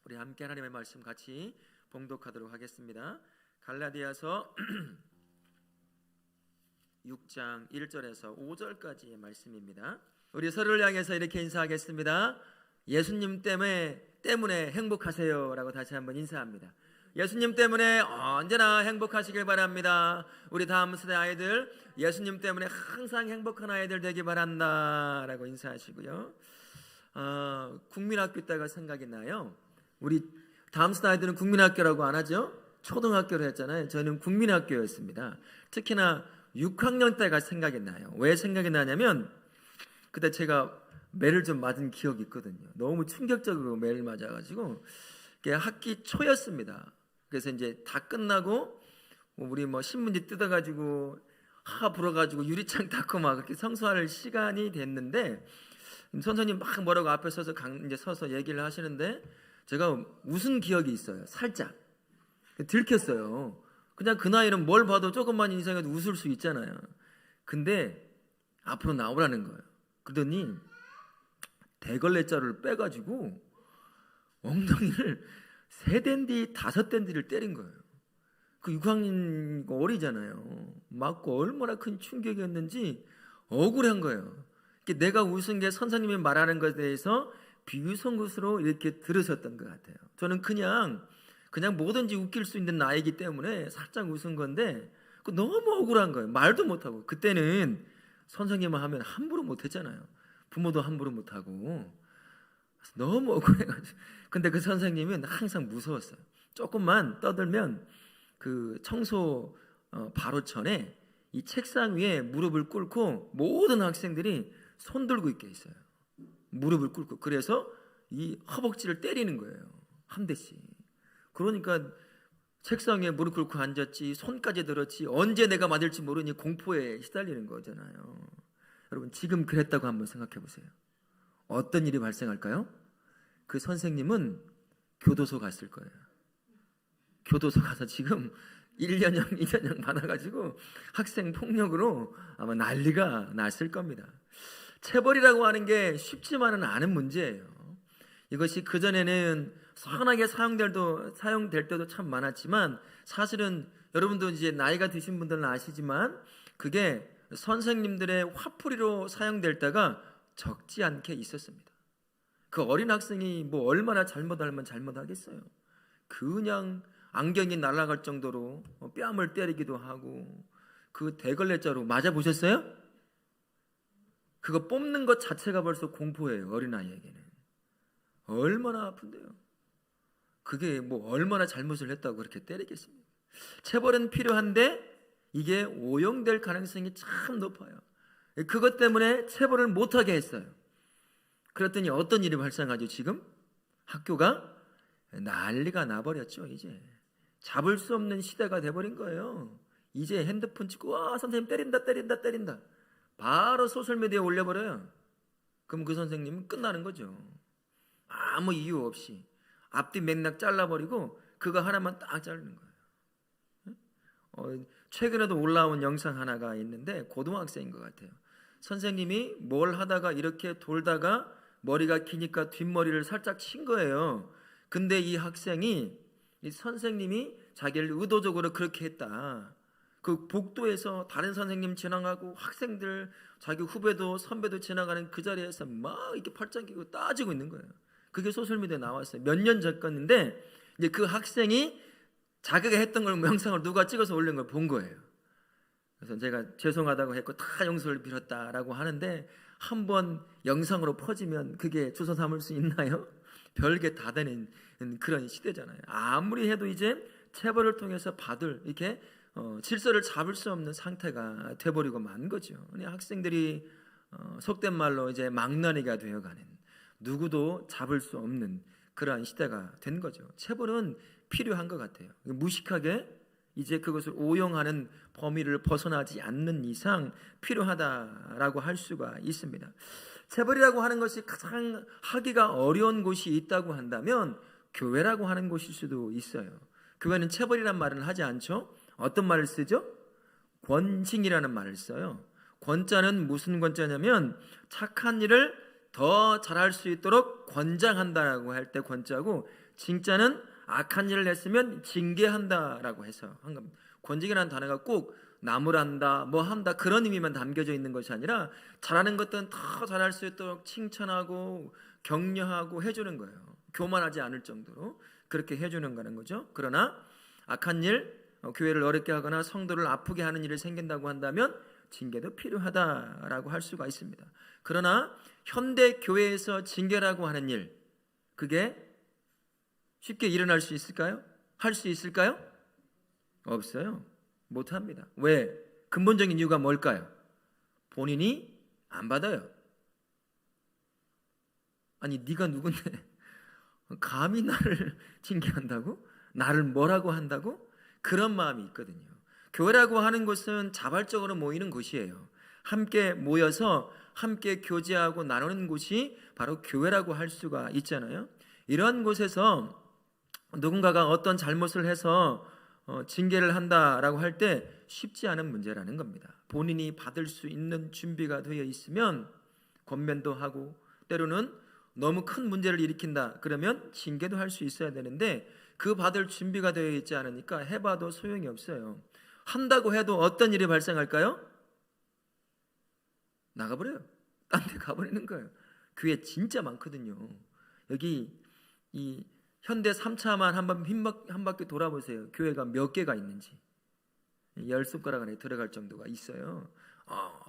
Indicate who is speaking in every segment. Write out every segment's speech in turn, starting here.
Speaker 1: 우리 함께 하나님의 말씀 같이 봉독하도록 하겠습니다. 갈라디아서 6장 1절에서 5절까지의 말씀입니다. 우리 서로를 향해서 이렇게 인사하겠습니다. 예수님 때문에 행복하세요 라고 다시 한번 인사합니다. 예수님 때문에 언제나 행복하시길 바랍니다. 우리 다음 세대 아이들, 예수님 때문에 항상 행복한 아이들 되기 바란다 라고 인사하시고요. 국민학교 때가 생각이 나요. 우리 다음 세대 아이들은 국민학교라고 안 하죠? 초등학교로 했잖아요. 저는 국민학교였습니다. 특히나 6학년 때가 생각이 나요. 왜 생각이 나냐면 그때 제가 매를 좀 맞은 기억이 있거든요. 너무 충격적으로 매를 맞아가지고 학기 초였습니다. 그래서 이제 다 끝나고 우리 신문지 뜯어가지고 불어가지고 유리창 닦고 막 그렇게 성수할 시간이 됐는데 선생님 막 뭐라고 앞에 서서 얘기를 하시는데 제가 웃은 기억이 있어요. 살짝 들켰어요. 그냥 그 나이는 뭘 봐도 조금만 인상해도 웃을 수 있잖아요. 근데 앞으로 나오라는 거예요. 그러더니 대걸레자루를 빼가지고 엉덩이를 3댄디 5댄디를 때린 거예요. 그 6학년 어리잖아요. 맞고 얼마나 큰 충격이었는지 억울한 거예요. 내가 웃은 게 선생님이 말하는 것에 대해서 비웃은 것으로 이렇게 들으셨던 것 같아요. 저는 그냥 뭐든지 웃길 수 있는 나이기 때문에 살짝 웃은 건데 너무 억울한 거예요. 말도 못하고. 그때는 선생님을 하면 함부로 못했잖아요. 부모도 함부로 못하고. 너무 억울해가지고. 근데 그 선생님은 항상 무서웠어요. 조금만 떠들면 그 청소 바로 전에 이 책상 위에 무릎을 꿇고 모든 학생들이 손 들고 있게 있어요. 무릎을 꿇고. 그래서 이 허벅지를 때리는 거예요. 한 대씩. 그러니까 책상에 무릎 꿇고 앉았지, 손까지 들었지, 언제 내가 맞을지 모르니 공포에 시달리는 거잖아요. 여러분, 지금 그랬다고 한번 생각해 보세요. 어떤 일이 발생할까요? 그 선생님은 교도소 갔을 거예요. 교도소 가서 지금 1년형, 2년형 받아가지고 학생 폭력으로 아마 난리가 났을 겁니다. 체벌이라고 하는 게 쉽지만은 않은 문제예요. 이것이 그전에는 선하게 사용될 때도 참 많았지만 사실은 여러분도 이제 나이가 드신 분들은 아시지만 그게 선생님들의 화풀이로 사용될 때가 적지 않게 있었습니다. 그 어린 학생이 얼마나 잘못하면 잘못하겠어요. 그냥 안경이 날아갈 정도로 뺨을 때리기도 하고 그 대걸레자로 맞아보셨어요? 그거 뽑는 것 자체가 벌써 공포예요. 어린아이에게는. 얼마나 아픈데요. 그게 얼마나 잘못을 했다고 그렇게 때리겠습니까? 체벌은 필요한데 이게 오용될 가능성이 참 높아요. 그것 때문에 체벌을 못하게 했어요. 그랬더니 어떤 일이 발생하죠? 지금 학교가 난리가 나버렸죠. 이제 잡을 수 없는 시대가 돼버린 거예요. 이제 핸드폰 찍고 와 선생님 때린다 바로 소셜미디어에 올려버려요. 그럼 그 선생님은 끝나는 거죠. 아무 이유 없이 앞뒤 맥락 잘라버리고 그거 하나만 딱 자르는 거예요. 최근에도 올라온 영상 하나가 있는데 고등학생인 것 같아요. 선생님이 뭘 하다가 이렇게 돌다가 머리가 기니까 뒷머리를 살짝 친 거예요. 근데 이 학생이 이 선생님이 자기를 의도적으로 그렇게 했다. 그 복도에서 다른 선생님 지나가고 학생들 자기 후배도 선배도 지나가는 그 자리에서 막 이렇게 팔짱 끼고 따지고 있는 거예요. 그게 소셜미디어에 나왔어요. 몇 년 전 건인데 이제 그 학생이 자기가 했던 걸 영상을 누가 찍어서 올린 걸 본 거예요. 그래서 제가 죄송하다고 했고 다 용서를 빌었다라고 하는데 한번 영상으로 퍼지면 그게 주워 담을 수 있나요? 별게 다 되는 그런 시대잖아요. 아무리 해도 이제 체벌을 통해서 받을 이렇게 질서를 잡을 수 없는 상태가 돼버리고 만 거죠. 학생들이 속된 말로 이제 망나니가 되어가는 누구도 잡을 수 없는 그러한 시대가 된 거죠. 체벌은 필요한 것 같아요. 무식하게 이제 그것을 오용하는 범위를 벗어나지 않는 이상 필요하다라고 할 수가 있습니다. 체벌이라고 하는 것이 가장 하기가 어려운 곳이 있다고 한다면 교회라고 하는 곳일 수도 있어요. 교회는 체벌이란 말을 하지 않죠. 어떤 말을 쓰죠? 권징이라는 말을 써요. 권자는 무슨 권자냐면 착한 일을 더 잘할 수 있도록 권장한다라고 할 때 권자고, 진짜는 악한 일을 했으면 징계한다라고 해서 한 겁니다. 권징이라는 단어가 꼭 나무란다, 뭐 한다 그런 의미만 담겨져 있는 것이 아니라 잘하는 것들은 더 잘할 수 있도록 칭찬하고 격려하고 해주는 거예요. 교만하지 않을 정도로 그렇게 해주는 거는 거죠. 그러나 악한 일, 교회를 어렵게 하거나 성도를 아프게 하는 일이 생긴다고 한다면 징계도 필요하다라고 할 수가 있습니다. 그러나 현대 교회에서 징계라고 하는 일, 그게 쉽게 일어날 수 있을까요? 할 수 있을까요? 없어요. 못합니다. 왜? 근본적인 이유가 뭘까요? 본인이 안 받아요. 아니 네가 누군데 감히 나를 징계한다고? 나를 뭐라고 한다고? 그런 마음이 있거든요. 교회라고 하는 곳은 자발적으로 모이는 곳이에요. 함께 모여서 함께 교제하고 나누는 곳이 바로 교회라고 할 수가 있잖아요. 이러한 곳에서 누군가가 어떤 잘못을 해서 징계를 한다라고 할 때 쉽지 않은 문제라는 겁니다. 본인이 받을 수 있는 준비가 되어 있으면 권면도 하고, 때로는 너무 큰 문제를 일으킨다 그러면 징계도 할 수 있어야 되는데 그 받을 준비가 되어 있지 않으니까 해봐도 소용이 없어요. 한다고 해도 어떤 일이 발생할까요? 나가버려요. 딴 데 가버리는 거예요. 교회 진짜 많거든요. 여기 이 현대 3차만 한 바퀴 돌아보세요. 교회가 몇 개가 있는지 10손가락 안에 들어갈 정도가 있어요.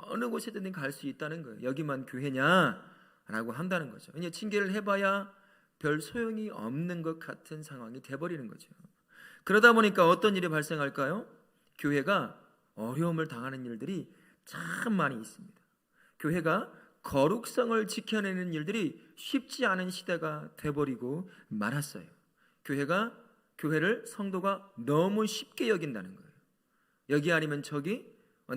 Speaker 1: 어느 곳에든 갈 수 있다는 거예요. 여기만 교회냐? 라고 한다는 거죠. 이제 징계를 해봐야 별 소용이 없는 것 같은 상황이 돼버리는 거죠. 그러다 보니까 어떤 일이 발생할까요? 교회가 어려움을 당하는 일들이 참 많이 있습니다. 교회가 거룩성을 지켜내는 일들이 쉽지 않은 시대가 돼버리고 말았어요. 교회를 성도가 너무 쉽게 여긴다는 거예요. 여기 아니면 저기,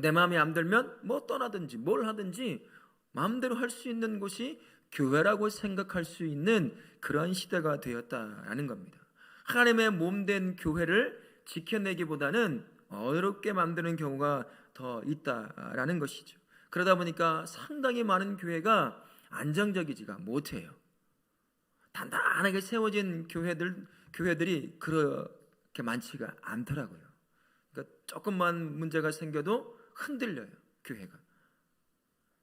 Speaker 1: 내 마음에 안 들면 뭐 떠나든지 뭘 하든지 마음대로 할 수 있는 곳이 교회라고 생각할 수 있는 그런 시대가 되었다라는 겁니다. 하나님의 몸된 교회를 지켜내기보다는 어렵게 만드는 경우가 더 있다라는 것이죠. 그러다 보니까 상당히 많은 교회가 안정적이지가 못해요. 단단하게 세워진 교회들이 그렇게 많지가 않더라고요. 그러니까 조금만 문제가 생겨도 흔들려요. 교회가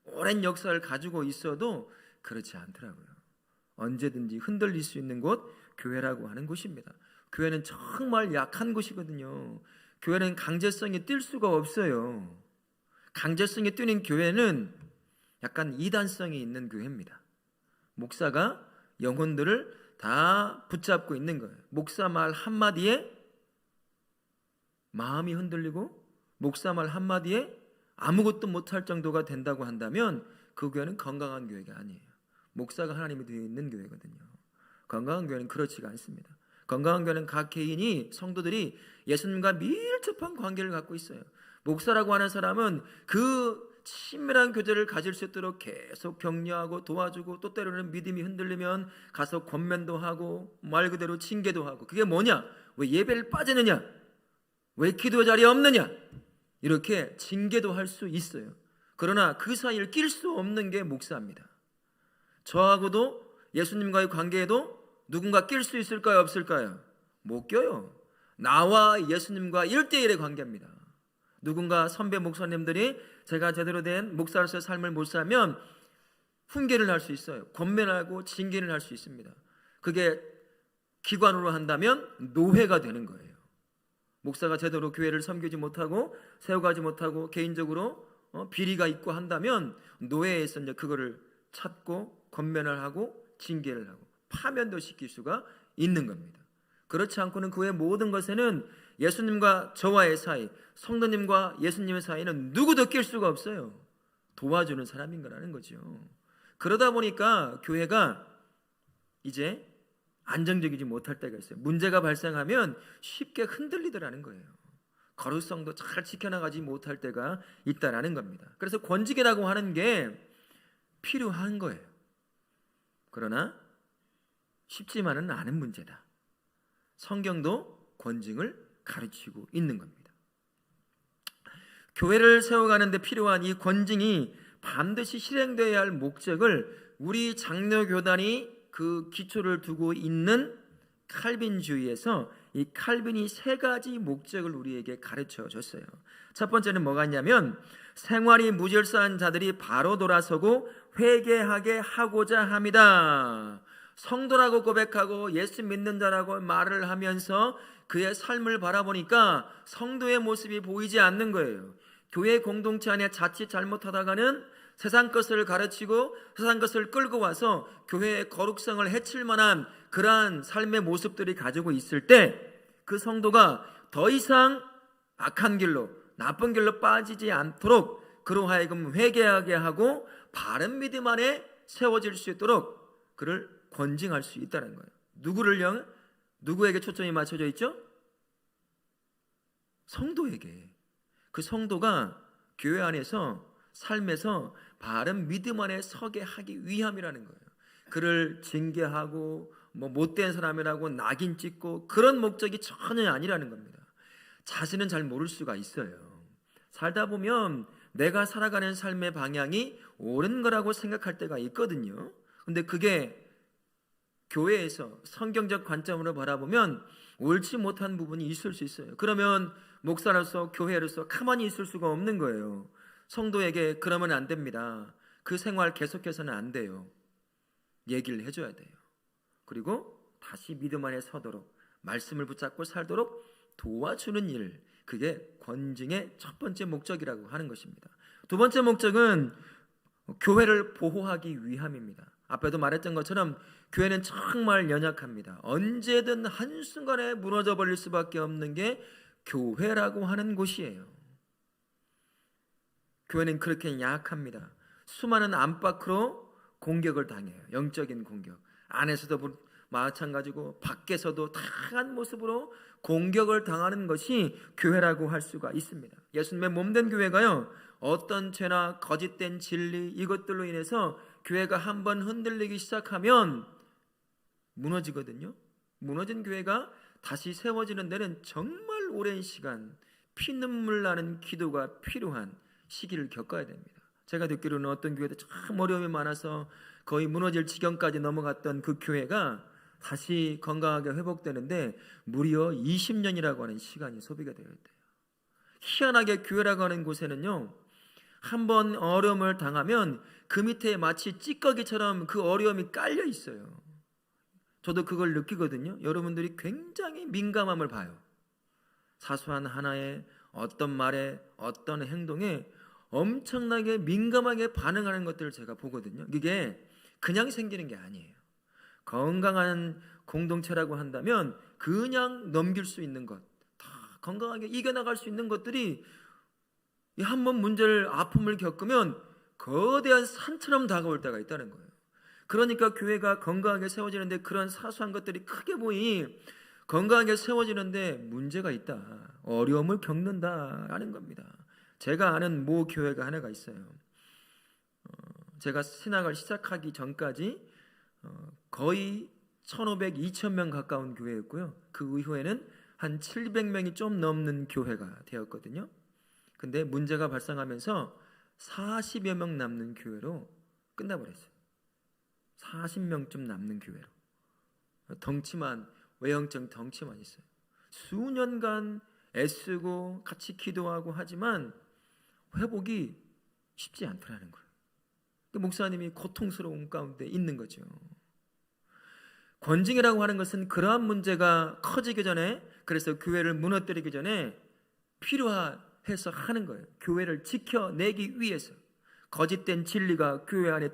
Speaker 1: 오랜 역사를 가지고 있어도 그렇지 않더라고요. 언제든지 흔들릴 수 있는 곳, 교회라고 하는 곳입니다. 교회는 정말 약한 곳이거든요. 교회는 강제성이 뛸 수가 없어요. 강제성이 뛰는 교회는 약간 이단성이 있는 교회입니다. 목사가 영혼들을 다 붙잡고 있는 거예요. 목사 말 한마디에 마음이 흔들리고 목사 말 한마디에 아무것도 못할 정도가 된다고 한다면 그 교회는 건강한 교회가 아니에요. 목사가 하나님이 되어 있는 교회거든요. 건강한 교회는 그렇지가 않습니다. 건강한 교회는 각 개인이, 성도들이 예수님과 밀접한 관계를 갖고 있어요. 목사라고 하는 사람은 그 친밀한 교제를 가질 수 있도록 계속 격려하고 도와주고, 또 때로는 믿음이 흔들리면 가서 권면도 하고 말 그대로 징계도 하고. 그게 뭐냐? 왜 예배를 빠지느냐? 왜 기도 자리에 없느냐? 이렇게 징계도 할 수 있어요. 그러나 그 사이를 낄 수 없는 게 목사입니다. 저하고도 예수님과의 관계에도 누군가 낄 수 있을까요? 없을까요? 못 껴요. 나와 예수님과 1대1의 관계입니다. 누군가 선배 목사님들이 제가 제대로 된 목사로서의 삶을 못 살면 훈계를 할 수 있어요. 권면하고 징계를 할 수 있습니다. 그게 기관으로 한다면 노회가 되는 거예요. 목사가 제대로 교회를 섬기지 못하고 세워가지 못하고 개인적으로 비리가 있고 한다면 노회에서 이제 그거를 찾고 권면을 하고 징계를 하고 파면도 시킬 수가 있는 겁니다. 그렇지 않고는 그 외 모든 것에는 예수님과 저와의 사이, 성도님과 예수님의 사이는 누구도 낄 수가 없어요. 도와주는 사람인 거라는 거죠. 그러다 보니까 교회가 이제 안정적이지 못할 때가 있어요. 문제가 발생하면 쉽게 흔들리더라는 거예요. 거룩성도 잘 지켜나가지 못할 때가 있다라는 겁니다. 그래서 권직이라고 하는 게 필요한 거예요. 그러나 쉽지만은 않은 문제다. 성경도 권징을 가르치고 있는 겁니다. 교회를 세워가는 데 필요한 이 권징이 반드시 실행되어야 할 목적을 우리 장로교단이 그 기초를 두고 있는 칼빈주의에서 이 칼빈이 세 가지 목적을 우리에게 가르쳐 줬어요. 첫 번째는 뭐가 있냐면 생활이 무질서한 자들이 바로 돌아서고 회개하게 하고자 합니다. 성도라고 고백하고 예수 믿는 자라고 말을 하면서 그의 삶을 바라보니까 성도의 모습이 보이지 않는 거예요. 교회 공동체 안에 자칫 잘못하다가는 세상 것을 가르치고 세상 것을 끌고 와서 교회의 거룩성을 해칠 만한 그러한 삶의 모습들이 가지고 있을 때 그 성도가 더 이상 악한 길로 나쁜 길로 빠지지 않도록 그로 하여금 회개하게 하고 바른 믿음 안에 세워질 수 있도록 그를 권징할 수 있다는 거예요. 누구를요? 누구에게 초점이 맞춰져 있죠? 성도에게. 그 성도가 교회 안에서 삶에서 바른 믿음 안에 서게 하기 위함이라는 거예요. 그를 징계하고 못된 사람이라고 낙인 찍고 그런 목적이 전혀 아니라는 겁니다. 자신은 잘 모를 수가 있어요. 살다 보면 내가 살아가는 삶의 방향이 옳은 거라고 생각할 때가 있거든요. 근데 그게 교회에서 성경적 관점으로 바라보면 옳지 못한 부분이 있을 수 있어요. 그러면 목사로서 교회로서 가만히 있을 수가 없는 거예요. 성도에게 그러면 안 됩니다. 그 생활 계속해서는 안 돼요. 얘기를 해줘야 돼요. 그리고 다시 믿음 안에 서도록 말씀을 붙잡고 살도록 도와주는 일, 그게 권징의 첫 번째 목적이라고 하는 것입니다. 두 번째 목적은 교회를 보호하기 위함입니다. 앞에도 말했던 것처럼 교회는 정말 연약합니다. 언제든 한순간에 무너져 버릴 수밖에 없는 게 교회라고 하는 곳이에요. 교회는 그렇게 약합니다. 수많은 안팎으로 공격을 당해요. 영적인 공격. 안에서도 마찬가지고 밖에서도 다양한 모습으로 공격을 당하는 것이 교회라고 할 수가 있습니다. 예수님의 몸된 교회가요, 어떤 죄나 거짓된 진리 이것들로 인해서 교회가 한번 흔들리기 시작하면 무너지거든요. 무너진 교회가 다시 세워지는 데는 정말 오랜 시간 피눈물 나는 기도가 필요한 시기를 겪어야 됩니다. 제가 듣기로는 어떤 교회도 참 어려움이 많아서 거의 무너질 지경까지 넘어갔던 그 교회가 다시 건강하게 회복되는데 무려 20년이라고 하는 시간이 소비가 되어 있대요. 희한하게 교회라고 하는 곳에는요, 한번 어려움을 당하면 그 밑에 마치 찌꺼기처럼 그 어려움이 깔려 있어요. 저도 그걸 느끼거든요. 여러분들이 굉장히 민감함을 봐요. 사소한 하나의 어떤 말에 어떤 행동에 엄청나게 민감하게 반응하는 것들을 제가 보거든요. 이게 그냥 생기는 게 아니에요. 건강한 공동체라고 한다면 그냥 넘길 수 있는 것, 다 건강하게 이겨나갈 수 있는 것들이 한번 문제를 아픔을 겪으면 거대한 산처럼 다가올 때가 있다는 거예요. 그러니까 교회가 건강하게 세워지는데 그런 사소한 것들이 크게 보이니 건강하게 세워지는데 문제가 있다, 어려움을 겪는다라는 겁니다. 제가 아는 모 교회가 하나가 있어요. 제가 신학을 시작하기 전까지 거의 1,500, 2,000명 가까운 교회였고요. 그 이후에는 한 700명이 좀 넘는 교회가 되었거든요. 근데 문제가 발생하면서 40여 명 남는 교회로 끝나버렸어요. 40명쯤 남는 교회로. 덩치만, 외형적 덩치만 있어요. 수년간 애쓰고 같이 기도하고 하지만 회복이 쉽지 않더라는 거예요. 목사님이 고통스러운 가운데 있는 거죠. 권징이라고 하는 것은 그러한 문제가 커지기 전에, 그래서 교회를 무너뜨리기 전에 필요해서 하는 거예요. 교회를 지켜내기 위해서. 거짓된 진리가 교회 안에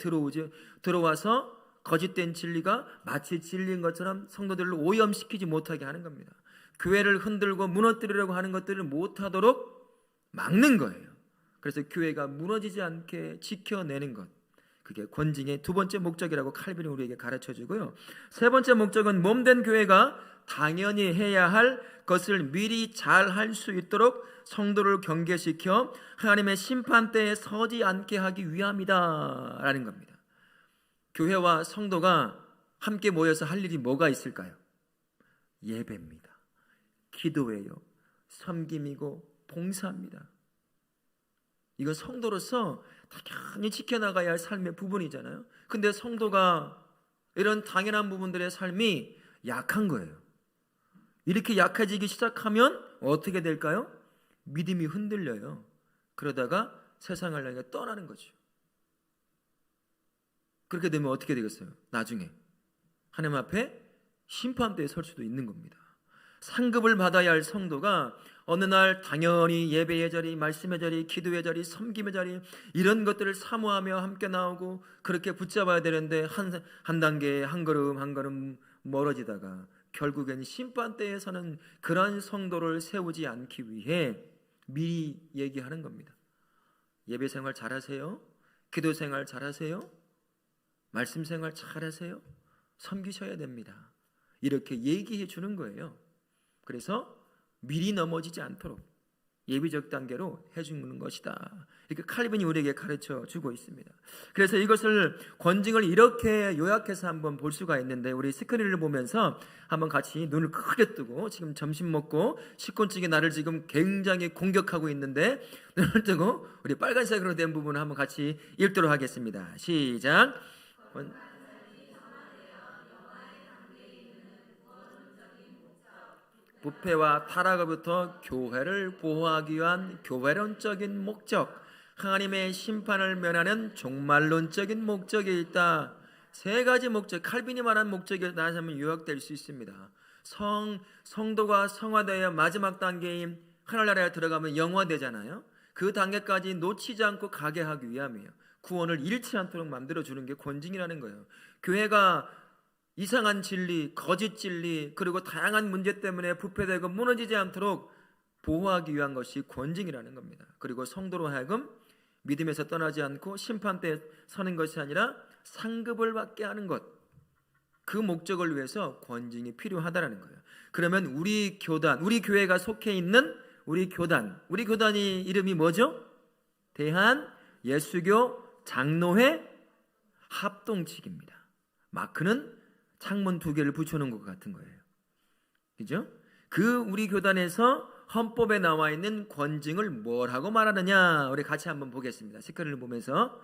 Speaker 1: 들어와서 거짓된 진리가 마치 진리인 것처럼 성도들을 오염시키지 못하게 하는 겁니다. 교회를 흔들고 무너뜨리려고 하는 것들을 못하도록 막는 거예요. 그래서 교회가 무너지지 않게 지켜내는 것, 그게 권징의 두 번째 목적이라고 칼빈이 우리에게 가르쳐주고요. 세 번째 목적은 몸된 교회가 당연히 해야 할 것을 미리 잘 할 수 있도록 성도를 경계시켜 하나님의 심판대에 서지 않게 하기 위함이다 라는 겁니다. 교회와 성도가 함께 모여서 할 일이 뭐가 있을까요? 예배입니다. 기도예요. 섬김이고 봉사입니다. 이건 성도로서 당연히 지켜나가야 할 삶의 부분이잖아요. 근데 성도가 이런 당연한 부분들의 삶이 약한 거예요. 이렇게 약해지기 시작하면 어떻게 될까요? 믿음이 흔들려요. 그러다가 세상을 향해 떠나는 거죠. 그렇게 되면 어떻게 되겠어요? 나중에 하나님 앞에 심판대에 설 수도 있는 겁니다. 상급을 받아야 할 성도가 어느 날 당연히 예배의 자리, 말씀의 자리, 기도의 자리, 섬김의 자리, 이런 것들을 사모하며 함께 나오고 그렇게 붙잡아야 되는데 한 단계 한 걸음 한 걸음 멀어지다가 결국엔 심판대에 서는 그런 성도를 세우지 않기 위해 미리 얘기하는 겁니다. 예배 생활 잘하세요? 기도 생활 잘하세요? 말씀 생활 잘하세요? 섬기셔야 됩니다. 이렇게 얘기해 주는 거예요. 그래서 미리 넘어지지 않도록 예비적 단계로 해주는 것이다. 이렇게 칼빈이 우리에게 가르쳐 주고 있습니다. 그래서 이것을 권징을 이렇게 요약해서 한번 볼 수가 있는데, 우리 스크린을 보면서 한번 같이 눈을 크게 뜨고, 지금 점심 먹고 식곤증이 나를 지금 굉장히 공격하고 있는데 눈을 뜨고 우리 빨간색으로 된 부분을 한번 같이 읽도록 하겠습니다. 시작. 부패와 타락으로부터 교회를 보호하기 위한 교회론적인 목적, 하나님의 심판을 면하는 종말론적인 목적이 있다. 세 가지 목적, 칼빈이 말한 목적이 다시 한번 요약될 수 있습니다. 성도가 성화되어 마지막 단계인 하늘나라에 들어가면 영화되잖아요. 그 단계까지 놓치지 않고 가게 하기 위함이에요. 구원을 잃지 않도록 만들어주는 게 권징이라는 거예요. 교회가 이상한 진리, 거짓 진리, 그리고 다양한 문제 때문에 부패되고 무너지지 않도록 보호하기 위한 것이 권징이라는 겁니다. 그리고 성도로 하여금 믿음에서 떠나지 않고 심판대에 서는 것이 아니라 상급을 받게 하는 것, 그 목적을 위해서 권징이 필요하다는 거예요. 그러면 우리 교단, 우리 교회가 속해 있는 우리 교단이 이름이 뭐죠? 대한 예수교 장로회 합동측입니다. 마크는 창문 2개를 붙여놓은 것 같은 거예요. 그죠? 그 우리 교단에서 헌법에 나와 있는 권징을 뭐라고 말하느냐, 우리 같이 한번 보겠습니다. 스크린을 보면서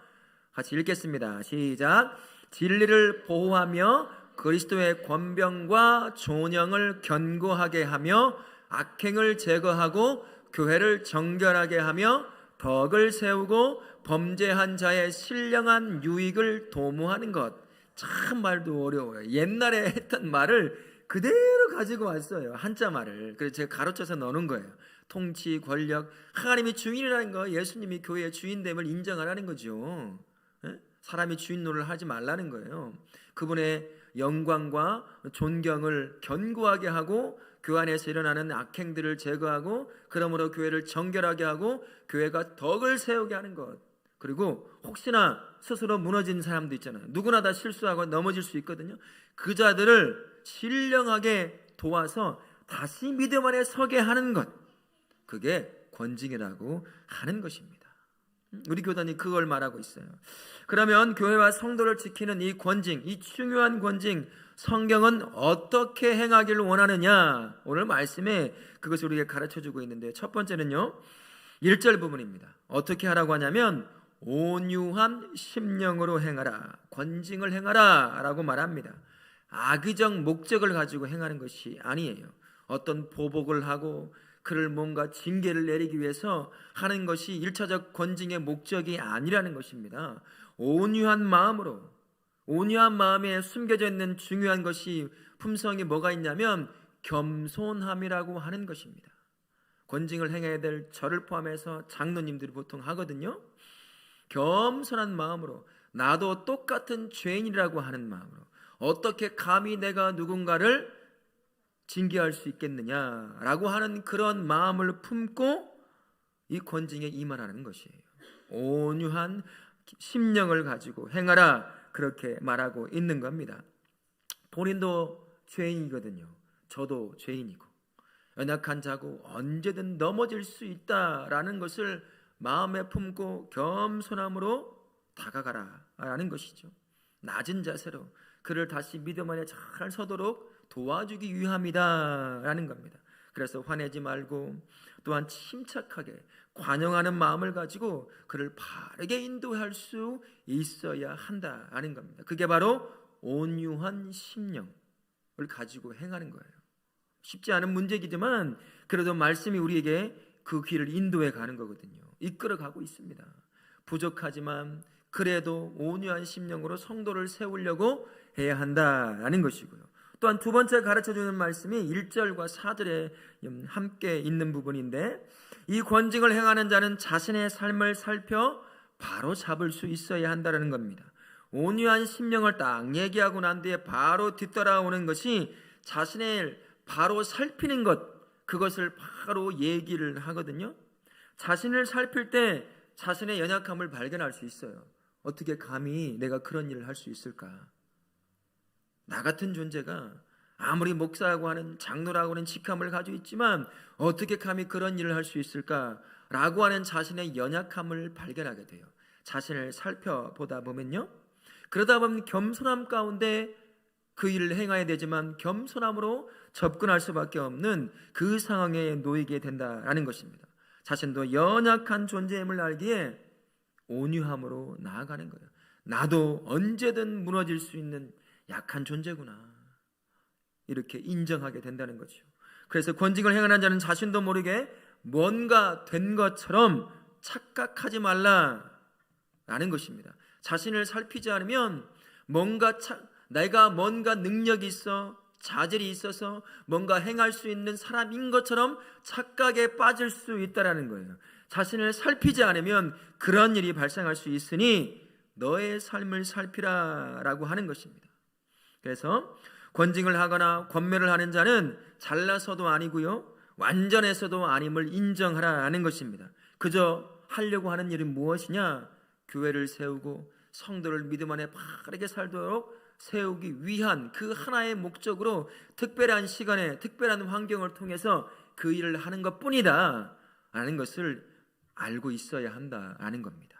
Speaker 1: 같이 읽겠습니다. 시작. 진리를 보호하며 그리스도의 권병과 존영을 견고하게 하며 악행을 제거하고 교회를 정결하게 하며 덕을 세우고 범죄한 자의 신령한 유익을 도모하는 것. 참 말도 어려워요. 옛날에 했던 말을 그대로 가지고 왔어요. 한자 말을. 그래서 제가 가로쳐서 넣는 거예요. 통치, 권력, 하나님이 주인이라는 거, 예수님이 교회의 주인됨을 인정하라는 거죠. 사람이 주인 노릇을 하지 말라는 거예요. 그분의 영광과 존경을 견고하게 하고 교회 안에서 일어나는 악행들을 제거하고, 그러므로 교회를 정결하게 하고 교회가 덕을 세우게 하는 것. 그리고 혹시나 스스로 무너진 사람도 있잖아요. 누구나 다 실수하고 넘어질 수 있거든요. 그 자들을 신령하게 도와서 다시 믿음 안에 서게 하는 것, 그게 권징이라고 하는 것입니다. 우리 교단이 그걸 말하고 있어요. 그러면 교회와 성도를 지키는 이 권징, 이 중요한 권징, 성경은 어떻게 행하기를 원하느냐, 오늘 말씀에 그것을 우리에게 가르쳐주고 있는데, 첫 번째는요 1절 부분입니다. 어떻게 하라고 하냐면 온유한 심령으로 행하라, 권징을 행하라 라고 말합니다. 악의적 목적을 가지고 행하는 것이 아니에요. 어떤 보복을 하고 그를 뭔가 징계를 내리기 위해서 하는 것이 1차적 권징의 목적이 아니라는 것입니다. 온유한 마음으로, 온유한 마음에 숨겨져 있는 중요한 것이, 품성이 뭐가 있냐면 겸손함이라고 하는 것입니다. 권징을 행해야 될 저를 포함해서 장로님들이 보통 하거든요. 겸손한 마음으로, 나도 똑같은 죄인이라고 하는 마음으로, 어떻게 감히 내가 누군가를 징계할 수 있겠느냐라고 하는 그런 마음을 품고 이 권징에 임하라는 것이에요. 온유한 심령을 가지고 행하라, 그렇게 말하고 있는 겁니다. 본인도 죄인이거든요. 저도 죄인이고 연약한 자고 언제든 넘어질 수 있다라는 것을 마음에 품고 겸손함으로 다가가라 라는 것이죠. 낮은 자세로 그를 다시 믿음 안에 잘 서도록 도와주기 위함이다 라는 겁니다. 그래서 화내지 말고, 또한 침착하게 관용하는 마음을 가지고 그를 바르게 인도할 수 있어야 한다라는 겁니다. 그게 바로 온유한 심령을 가지고 행하는 거예요. 쉽지 않은 문제이지만 그래도 말씀이 우리에게 그 길을 인도해 가는 거거든요. 이끌어 가고 있습니다. 부족하지만 그래도 온유한 심령으로 성도를 세우려고 해야 한다라는 것이고요. 또한 두 번째 가르쳐주는 말씀이 1절과 4절에 함께 있는 부분인데, 이 권징을 행하는 자는 자신의 삶을 살펴 바로 잡을 수 있어야 한다는 겁니다. 온유한 심령을 딱 얘기하고 난 뒤에 바로 뒤따라오는 것이 자신을 바로 살피는 것, 그것을 바로 얘기를 하거든요. 자신을 살필 때 자신의 연약함을 발견할 수 있어요. 어떻게 감히 내가 그런 일을 할 수 있을까? 나 같은 존재가 아무리 목사라고 하는 장로라고 하는 직함을 가지고 있지만 어떻게 감히 그런 일을 할 수 있을까라고 하는 자신의 연약함을 발견하게 돼요. 자신을 살펴보다 보면요, 그러다 보면 겸손함 가운데 그 일을 행해야 되지만 겸손함으로 접근할 수밖에 없는 그 상황에 놓이게 된다라는 것입니다. 자신도 연약한 존재임을 알기에 온유함으로 나아가는 거예요. 나도 언제든 무너질 수 있는 약한 존재구나, 이렇게 인정하게 된다는 거죠. 그래서 권징을 행하는 자는 자신도 모르게 뭔가 된 것처럼 착각하지 말라라는 것입니다. 자신을 살피지 않으면 내가 뭔가 능력이 있어, 자질이 있어서 뭔가 행할 수 있는 사람인 것처럼 착각에 빠질 수 있다는 거예요. 자신을 살피지 않으면 그런 일이 발생할 수 있으니 너의 삶을 살피라라고 하는 것입니다. 그래서 권징을 하거나 권면을 하는 자는 잘나서도 아니고요, 완전해서도 아님을 인정하라는 것입니다. 그저 하려고 하는 일은 무엇이냐? 교회를 세우고 성도를 믿음 안에 바르게 살도록 세우기 위한 그 하나의 목적으로 특별한 시간에 특별한 환경을 통해서 그 일을 하는 것뿐이다 라는 것을 알고 있어야 한다라는 겁니다.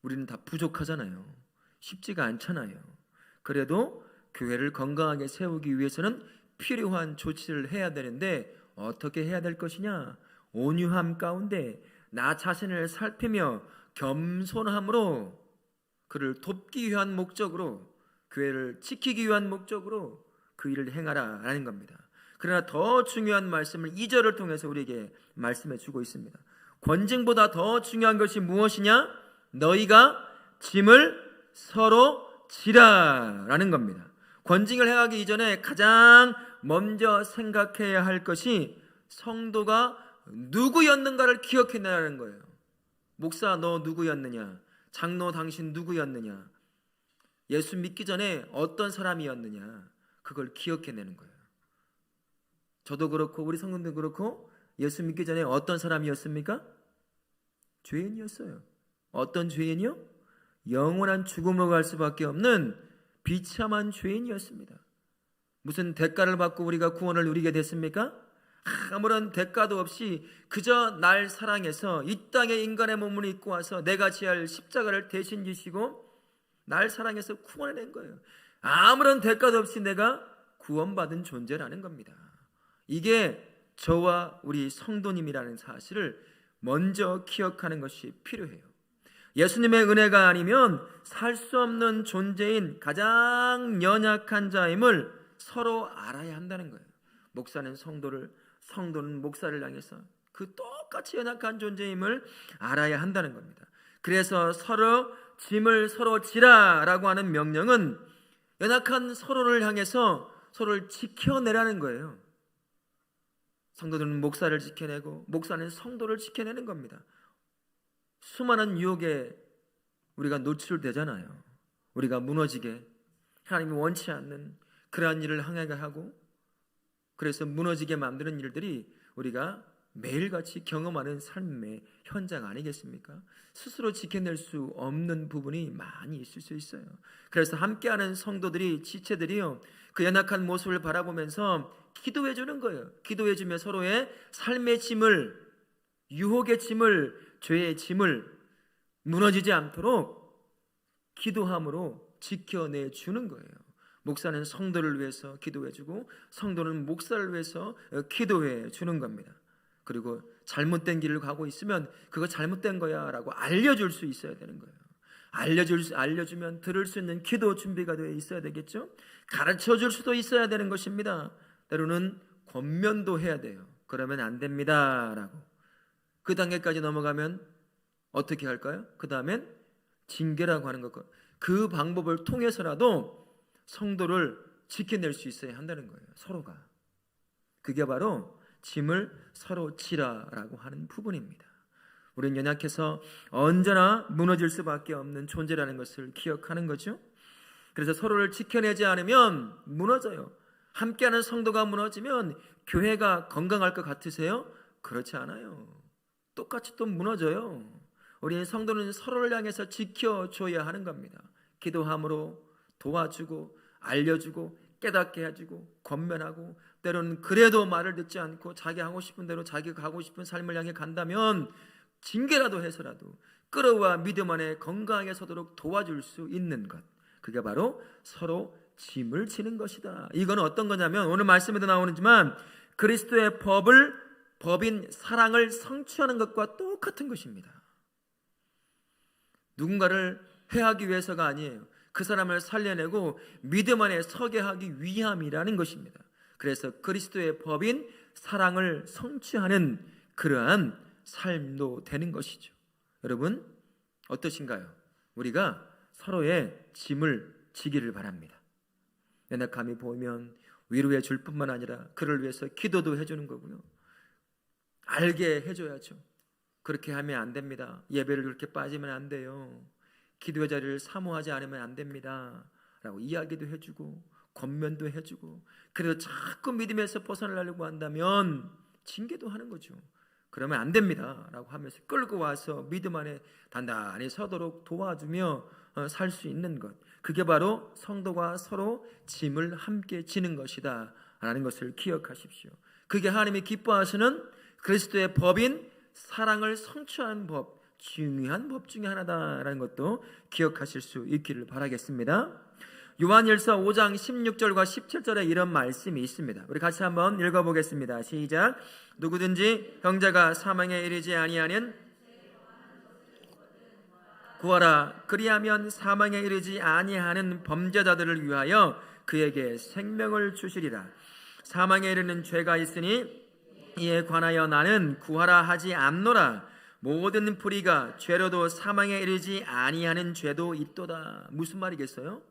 Speaker 1: 우리는 다 부족하잖아요. 쉽지가 않잖아요. 그래도 교회를 건강하게 세우기 위해서는 필요한 조치를 해야 되는데 어떻게 해야 될 것이냐? 온유함 가운데 나 자신을 살피며 겸손함으로 그를 돕기 위한 목적으로, 교회를 지키기 위한 목적으로 그 일을 행하라라는 겁니다. 그러나 더 중요한 말씀을 2절을 통해서 우리에게 말씀해 주고 있습니다. 권징보다 더 중요한 것이 무엇이냐? 너희가 짐을 서로 지라라는 겁니다. 권징을 행하기 이전에 가장 먼저 생각해야 할 것이 성도가 누구였는가를 기억해내라는 거예요. 목사 너 누구였느냐? 장로 당신 누구였느냐? 예수 믿기 전에 어떤 사람이었느냐? 그걸 기억해내는 거예요. 저도 그렇고 우리 성도도 그렇고 예수 믿기 전에 어떤 사람이었습니까? 죄인이었어요. 어떤 죄인이요? 영원한 죽음으로 갈 수밖에 없는 비참한 죄인이었습니다. 무슨 대가를 받고 우리가 구원을 누리게 됐습니까? 아무런 대가도 없이 그저 날 사랑해서 이 땅에 인간의 몸을 입고 와서 내가 지할 십자가를 대신 지시고 날 사랑해서 구원해낸 거예요. 아무런 대가도 없이 내가 구원받은 존재라는 겁니다. 이게 저와 우리 성도님이라는 사실을 먼저 기억하는 것이 필요해요. 예수님의 은혜가 아니면 살 수 없는 존재인 가장 연약한 자임을 서로 알아야 한다는 거예요. 목사는 성도를, 성도는 목사를 향해서 그 똑같이 연약한 존재임을 알아야 한다는 겁니다. 그래서 서로 짐을 서로 지라라고 하는 명령은 연약한 서로를 향해서 서로를 지켜내라는 거예요. 성도들은 목사를 지켜내고 목사는 성도를 지켜내는 겁니다. 수많은 유혹에 우리가 노출되잖아요. 우리가 무너지게 하나님이 원치 않는 그러한 일을 항해가 하고, 그래서 무너지게 만드는 일들이 우리가 매일같이 경험하는 삶의 현장 아니겠습니까? 스스로 지켜낼 수 없는 부분이 많이 있을 수 있어요. 그래서 함께하는 성도들이, 지체들이요, 그 연약한 모습을 바라보면서 기도해 주는 거예요. 기도해 주며 서로의 삶의 짐을, 유혹의 짐을, 죄의 짐을 무너지지 않도록 기도함으로 지켜내 주는 거예요. 목사는 성도를 위해서 기도해 주고 성도는 목사를 위해서 기도해 주는 겁니다. 그리고 잘못된 길을 가고 있으면 그거 잘못된 거야 라고 알려줄 수 있어야 되는 거예요. 알려주면 들을 수 있는 기도 준비가 되어 있어야 되겠죠. 가르쳐줄 수도 있어야 되는 것입니다. 때로는 권면도 해야 돼요. 그러면 안 됩니다라고. 그 단계까지 넘어가면 어떻게 할까요? 그 다음엔 징계라고 하는 것. 그 방법을 통해서라도 성도를 지켜낼 수 있어야 한다는 거예요. 서로가. 그게 바로 짐을 서로 지라라고 하는 부분입니다. 우리는 연약해서 언제나 무너질 수밖에 없는 존재라는 것을 기억하는 거죠. 그래서 서로를 지켜내지 않으면 무너져요. 함께하는 성도가 무너지면 교회가 건강할 것 같으세요? 그렇지 않아요. 똑같이 또 무너져요. 우리 성도는 서로를 향해서 지켜줘야 하는 겁니다. 기도함으로 도와주고 알려주고 깨닫게 해주고 권면하고, 때로는 그래도 말을 듣지 않고 자기 하고 싶은 대로 자기가 가고 싶은 삶을 향해 간다면 징계라도 해서라도 끌어와 믿음 안에 건강하게 서도록 도와줄 수 있는 것, 그게 바로 서로 짐을 지는 것이다. 이건 어떤 거냐면 오늘 말씀에도 나오지만 그리스도의 법인 사랑을 성취하는 것과 똑같은 것입니다. 누군가를 해하기 위해서가 아니에요. 그 사람을 살려내고 믿음 안에 서게 하기 위함이라는 것입니다. 그래서 그리스도의 법인 사랑을 성취하는 그러한 삶도 되는 것이죠. 여러분 어떠신가요? 우리가 서로의 짐을 지기를 바랍니다. 연약함이 보이면 위로해 줄 뿐만 아니라 그를 위해서 기도도 해주는 거고요. 알게 해줘야죠. 그렇게 하면 안 됩니다. 예배를 그렇게 빠지면 안 돼요. 기도의 자리를 사모하지 않으면 안 됩니다 라고 이야기도 해주고 권면도 해주고, 그래도 자꾸 믿음에서 벗어나려고 한다면 징계도 하는 거죠. 그러면 안 됩니다 라고 하면서 끌고 와서 믿음 안에 단단히 서도록 도와주며 살 수 있는 것, 그게 바로 성도가 서로 짐을 함께 지는 것이다 라는 것을 기억하십시오. 그게 하나님이 기뻐하시는 그리스도의 법인 사랑을 성취하는 법, 중요한 법 중에 하나다라는 것도 기억하실 수 있기를 바라겠습니다. 요한일서 5장 16절과 17절에 이런 말씀이 있습니다. 우리 같이 한번 읽어보겠습니다. 시작. 누구든지 형제가 사망에 이르지 아니하는 구하라. 그리하면 사망에 이르지 아니하는 범죄자들을 위하여 그에게 생명을 주시리라. 사망에 이르는 죄가 있으니 이에 관하여 나는 구하라 하지 않노라. 모든 불의가 죄로도 사망에 이르지 아니하는 죄도 있도다. 무슨 말이겠어요?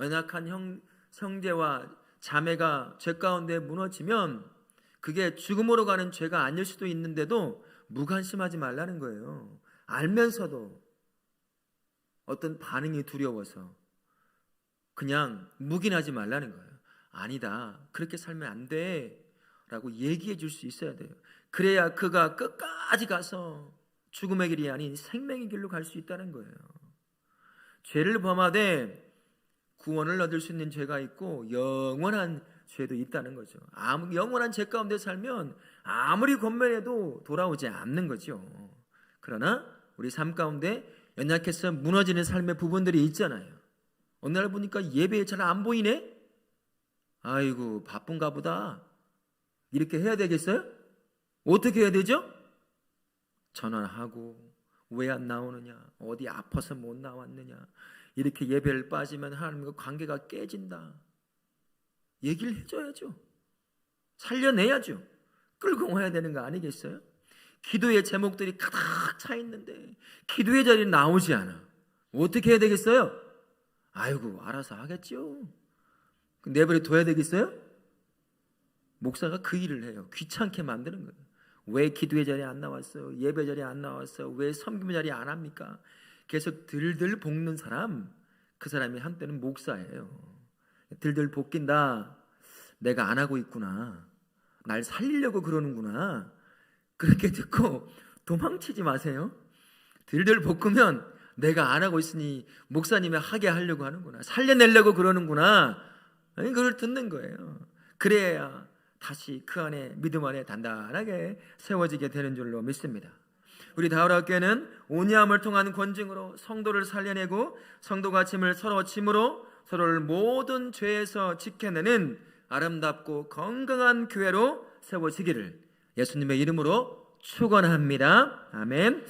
Speaker 1: 연약한 형제와 자매가 죄 가운데 무너지면 그게 죽음으로 가는 죄가 아닐 수도 있는데도 무관심하지 말라는 거예요. 알면서도 어떤 반응이 두려워서 그냥 묵인하지 말라는 거예요. 아니다, 그렇게 살면 안 돼 라고 얘기해 줄 수 있어야 돼요. 그래야 그가 끝까지 가서 죽음의 길이 아닌 생명의 길로 갈 수 있다는 거예요. 죄를 범하되 구원을 얻을 수 있는 죄가 있고 영원한 죄도 있다는 거죠. 영원한 죄 가운데 살면 아무리 권면해도 돌아오지 않는 거죠. 그러나 우리 삶 가운데 연약해서 무너지는 삶의 부분들이 있잖아요. 어느 날 보니까 예배에 잘 안 보이네? 아이고 바쁜가 보다. 이렇게 해야 되겠어요? 어떻게 해야 되죠? 전화하고 왜 안 나오느냐, 어디 아파서 못 나왔느냐, 이렇게 예배를 빠지면 하나님과 관계가 깨진다. 얘기를 해줘야죠. 살려내야죠. 끌고 와야 되는 거 아니겠어요? 기도의 제목들이 가득 차 있는데 기도의 자리에 나오지 않아. 어떻게 해야 되겠어요? 아이고 알아서 하겠죠. 내버려 둬야 되겠어요? 목사가 그 일을 해요. 귀찮게 만드는 거예요. 왜 기도의 자리에 안 나왔어요? 예배 자리에 안 나왔어요? 왜 섬김의 자리에 안 합니까? 계속 들들 볶는 사람, 그 사람이 한때는 목사예요. 들들 볶인다. 내가 안 하고 있구나. 날 살리려고 그러는구나. 그렇게 듣고 도망치지 마세요. 들들 볶으면 내가 안 하고 있으니 목사님이 하게 하려고 하는구나. 살려내려고 그러는구나. 그걸 듣는 거예요. 그래야 다시 그 안에 믿음 안에 단단하게 세워지게 되는 줄로 믿습니다. 우리 다울학교는 온유함을 통한 권징으로 성도를 살려내고 성도가 짐을 서로 짐으로 서로를 모든 죄에서 지켜내는 아름답고 건강한 교회로 세워지기를 예수님의 이름으로 축원합니다. 아멘.